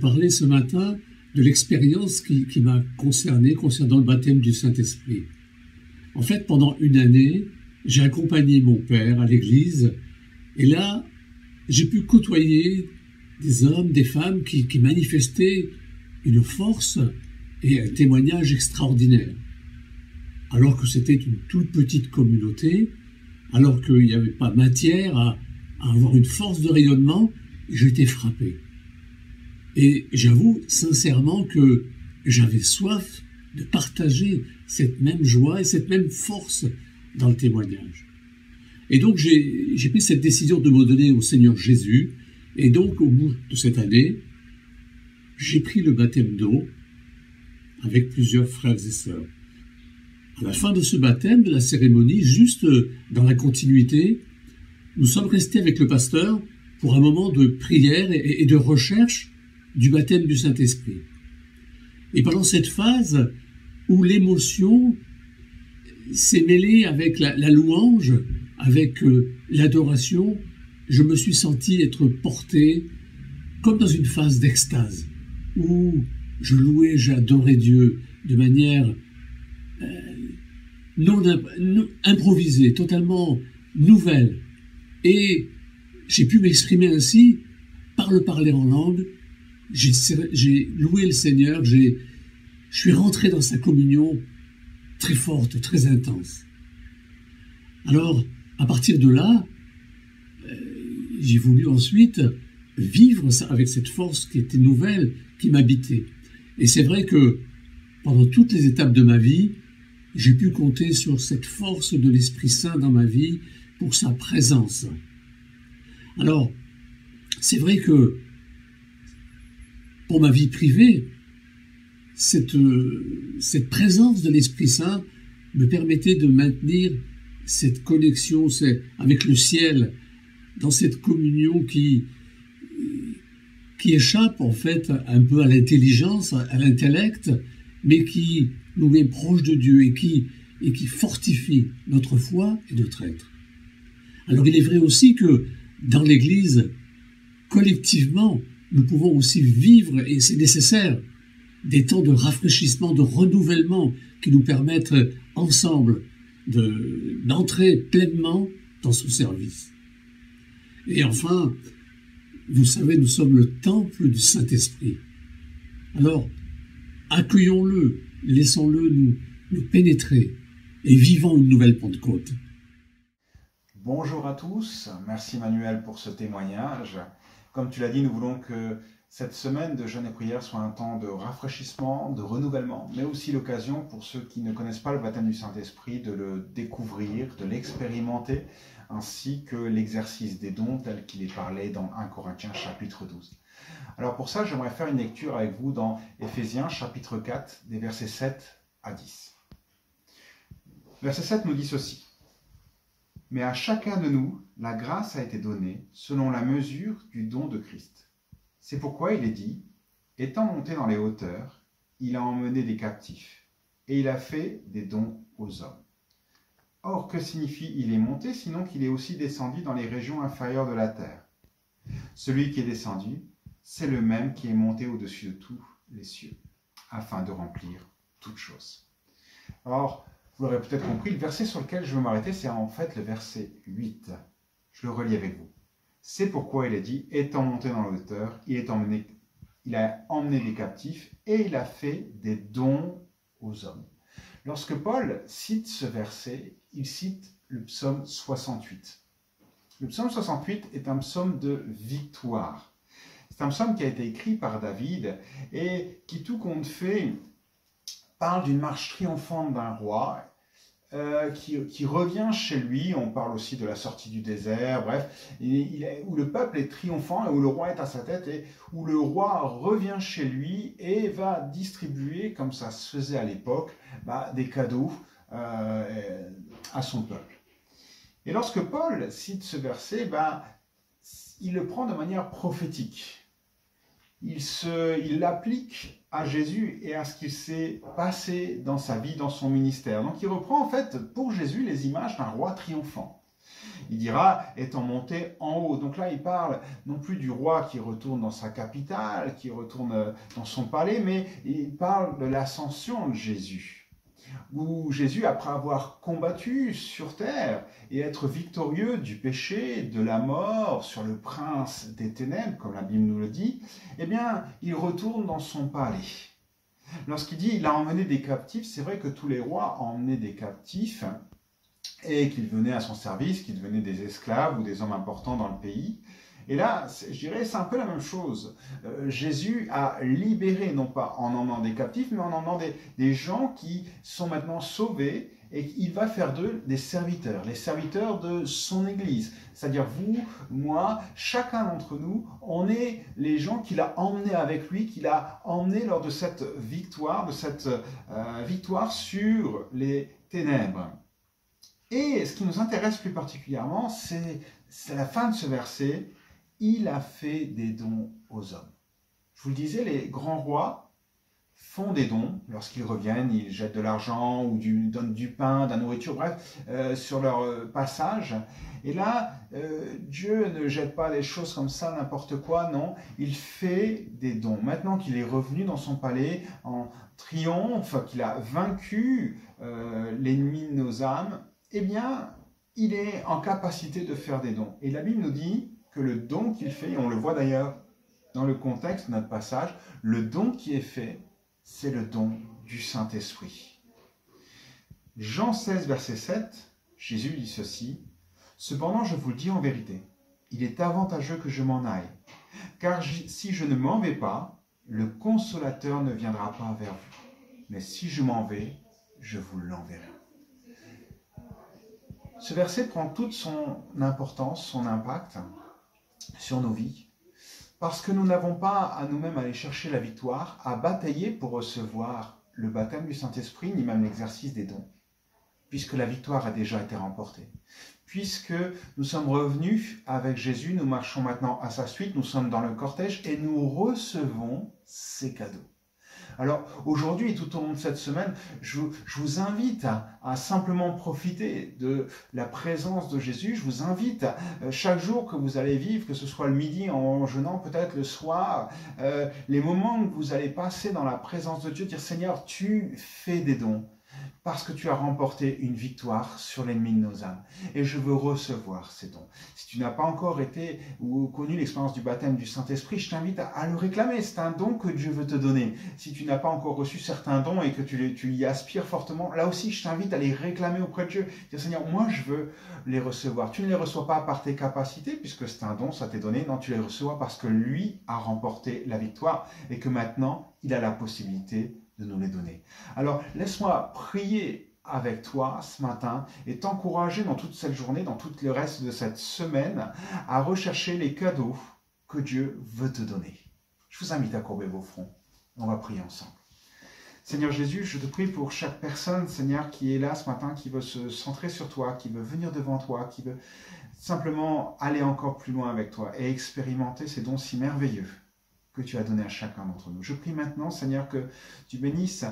parler ce matin de l'expérience qui m'a concerné concernant le baptême du Saint-Esprit. En fait, pendant une année, j'ai accompagné mon père à l'église et là, j'ai pu côtoyer des hommes, des femmes qui manifestaient une force et un témoignage extraordinaire. Alors que c'était une toute petite communauté, alors qu'il n'y avait pas matière à avoir une force de rayonnement, j'étais frappé. Et j'avoue sincèrement que j'avais soif de partager cette même joie et cette même force dans le témoignage. Et donc j'ai pris cette décision de me donner au Seigneur Jésus, et donc au bout de cette année, j'ai pris le baptême d'eau avec plusieurs frères et sœurs. À la fin de ce baptême, de la cérémonie, juste dans la continuité, nous sommes restés avec le pasteur pour un moment de prière et de recherche du baptême du Saint-Esprit. Et pendant cette phase où l'émotion s'est mêlée avec la louange, avec l'adoration, je me suis senti être porté comme dans une phase d'extase, où je louais, j'adorais Dieu de manière non improvisée, totalement nouvelle. Et j'ai pu m'exprimer ainsi par le parler en langue. J'ai loué le Seigneur, je suis rentré dans sa communion très forte, très intense. Alors, à partir de là, j'ai voulu ensuite vivre ça avec cette force qui était nouvelle, qui m'habitait. Et c'est vrai que pendant toutes les étapes de ma vie, j'ai pu compter sur cette force de l'Esprit Saint dans ma vie pour sa présence. Alors, c'est vrai que pour ma vie privée, cette présence de l'Esprit Saint me permettait de maintenir cette connexion avec le ciel, dans cette communion qui échappe en fait un peu à l'intelligence, à l'intellect, mais qui nous met proche de Dieu et qui fortifie notre foi et notre être. Alors il est vrai aussi que dans l'Église, collectivement, nous pouvons aussi vivre, et c'est nécessaire, des temps de rafraîchissement, de renouvellement qui nous permettent ensemble d'entrer pleinement dans son service. Et enfin, vous savez, nous sommes le temple du Saint-Esprit. Alors, accueillons-le, laissons-le nous pénétrer et vivons une nouvelle Pentecôte. Bonjour à tous, merci Manuel pour ce témoignage. Comme tu l'as dit, nous voulons que cette semaine de jeûne et prière soit un temps de rafraîchissement, de renouvellement, mais aussi l'occasion pour ceux qui ne connaissent pas le baptême du Saint-Esprit de le découvrir, de l'expérimenter, ainsi que l'exercice des dons tel qu'il est parlé dans 1 Corinthiens chapitre 12. Alors pour ça, j'aimerais faire une lecture avec vous dans Éphésiens chapitre 4, des versets 7 à 10. Verset 7 nous dit ceci. « Mais à chacun de nous, la grâce a été donnée selon la mesure du don de Christ. C'est pourquoi il est dit, étant monté dans les hauteurs, il a emmené des captifs, et il a fait des dons aux hommes. Or, que signifie il est monté, sinon qu'il est aussi descendu dans les régions inférieures de la terre? Celui qui est descendu, c'est le même qui est monté au-dessus de tous les cieux, afin de remplir toutes choses. » Alors, vous l'aurez peut-être compris, le verset sur lequel je veux m'arrêter, c'est en fait le verset 8. Je le relis avec vous. C'est pourquoi il est dit, étant monté dans la hauteur, il a emmené des captifs et il a fait des dons aux hommes. Lorsque Paul cite ce verset, il cite le psaume 68. Le psaume 68 est un psaume de victoire. C'est un psaume qui a été écrit par David et qui, tout compte fait, parle d'une marche triomphante d'un roi qui revient chez lui. On parle aussi de la sortie du désert, bref, où le peuple est triomphant et où le roi est à sa tête et où le roi revient chez lui et va distribuer, comme ça se faisait à l'époque, des cadeaux à son peuple. Et lorsque Paul cite ce verset, il le prend de manière prophétique. Il l'applique à Jésus et à ce qu'il s'est passé dans sa vie, dans son ministère. Donc il reprend en fait pour Jésus les images d'un roi triomphant. Il dira, étant monté en haut. Donc là, il parle non plus du roi qui retourne dans sa capitale, qui retourne dans son palais, mais il parle de l'ascension de Jésus. Où Jésus, après avoir combattu sur terre et être victorieux du péché, de la mort, sur le prince des ténèbres, comme la Bible nous le dit, eh bien, il retourne dans son palais. Lorsqu'il dit il a emmené des captifs, c'est vrai que tous les rois emmenaient des captifs et qu'ils venaient à son service, qu'ils devenaient des esclaves ou des hommes importants dans le pays. Et là, je dirais, c'est un peu la même chose. Jésus a libéré, non pas en emmenant des captifs, mais en emmenant des gens qui sont maintenant sauvés, et il va faire d'eux des serviteurs, les serviteurs de son Église. C'est-à-dire vous, moi, chacun d'entre nous, on est les gens qu'il a emmenés avec lui, qu'il a emmenés lors de cette victoire sur les ténèbres. Et ce qui nous intéresse plus particulièrement, c'est la fin de ce verset. Il a fait des dons aux hommes. Je vous le disais, les grands rois font des dons. Lorsqu'ils reviennent, ils jettent de l'argent ou donnent du pain, de la nourriture, bref, sur leur passage. Et là, Dieu ne jette pas les choses comme ça, n'importe quoi, non. Il fait des dons. Maintenant qu'il est revenu dans son palais en triomphe, qu'il a vaincu l'ennemi de nos âmes, eh bien, il est en capacité de faire des dons. Et la Bible nous dit que le don qu'il fait, et on le voit d'ailleurs dans le contexte de notre passage, le don qui est fait, c'est le don du Saint-Esprit. Jean 16, verset 7, Jésus dit ceci, « Cependant, je vous le dis en vérité, il est avantageux que je m'en aille, car si je ne m'en vais pas, le Consolateur ne viendra pas vers vous. Mais si je m'en vais, je vous l'enverrai. » Ce verset prend toute son importance, son impact sur nos vies, parce que nous n'avons pas à nous-mêmes aller chercher la victoire, à batailler pour recevoir le baptême du Saint-Esprit, ni même l'exercice des dons, puisque la victoire a déjà été remportée. Puisque nous sommes revenus avec Jésus, nous marchons maintenant à sa suite, nous sommes dans le cortège et nous recevons ses cadeaux. Alors aujourd'hui et tout au long de cette semaine, je vous invite à simplement profiter de la présence de Jésus. Je vous invite chaque jour que vous allez vivre, que ce soit le midi en jeûnant, peut-être le soir, les moments que vous allez passer dans la présence de Dieu, dire Seigneur, tu fais des dons. Parce que tu as remporté une victoire sur l'ennemi de nos âmes. Et je veux recevoir ces dons. Si tu n'as pas encore été ou connu l'expérience du baptême du Saint-Esprit, je t'invite à le réclamer. C'est un don que Dieu veut te donner. Si tu n'as pas encore reçu certains dons et que tu y aspires fortement, là aussi, je t'invite à les réclamer auprès de Dieu. Dire, Seigneur, moi, je veux les recevoir. Tu ne les reçois pas par tes capacités, puisque c'est un don, ça t'est donné. Non, tu les reçois parce que lui a remporté la victoire et que maintenant, il a la possibilité de nous les donner. Alors, laisse-moi prier avec toi ce matin et t'encourager dans toute cette journée, dans tout le reste de cette semaine, à rechercher les cadeaux que Dieu veut te donner. Je vous invite à courber vos fronts. On va prier ensemble. Seigneur Jésus, je te prie pour chaque personne, Seigneur, qui est là ce matin, qui veut se centrer sur toi, qui veut venir devant toi, qui veut simplement aller encore plus loin avec toi et expérimenter ces dons si merveilleux que tu as donné à chacun d'entre nous. Je prie maintenant, Seigneur, que tu bénisses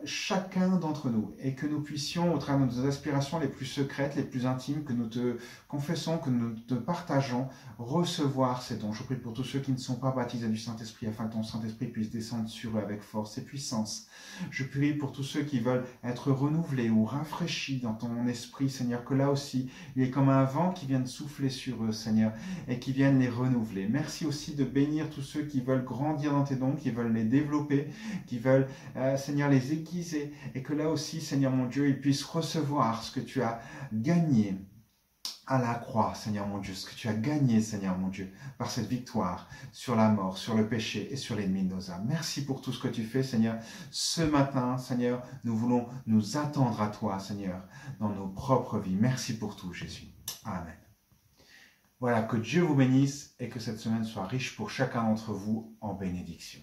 chacun d'entre nous et que nous puissions, au travers de nos aspirations les plus secrètes, les plus intimes, que nous te confessons, que nous te partageons, recevoir ces dons. Je prie pour tous ceux qui ne sont pas baptisés du Saint-Esprit, afin que ton Saint-Esprit puisse descendre sur eux avec force et puissance. Je prie pour tous ceux qui veulent être renouvelés ou rafraîchis dans ton esprit, Seigneur, que là aussi, il est comme un vent qui vient souffler sur eux, Seigneur, et qui vienne les renouveler. Merci aussi de bénir tous ceux qui veulent grandir dans tes dons, qui veulent les développer, qui veulent, Seigneur, les aiguiser, et que là aussi, Seigneur mon Dieu, ils puissent recevoir ce que tu as gagné à la croix, Seigneur mon Dieu, ce que tu as gagné, Seigneur mon Dieu, par cette victoire sur la mort, sur le péché et sur l'ennemi de nos âmes. Merci pour tout ce que tu fais, Seigneur. Ce matin, Seigneur, nous voulons nous attendre à toi, Seigneur, dans nos propres vies. Merci pour tout, Jésus. Amen. Voilà, que Dieu vous bénisse et que cette semaine soit riche pour chacun d'entre vous en bénédiction.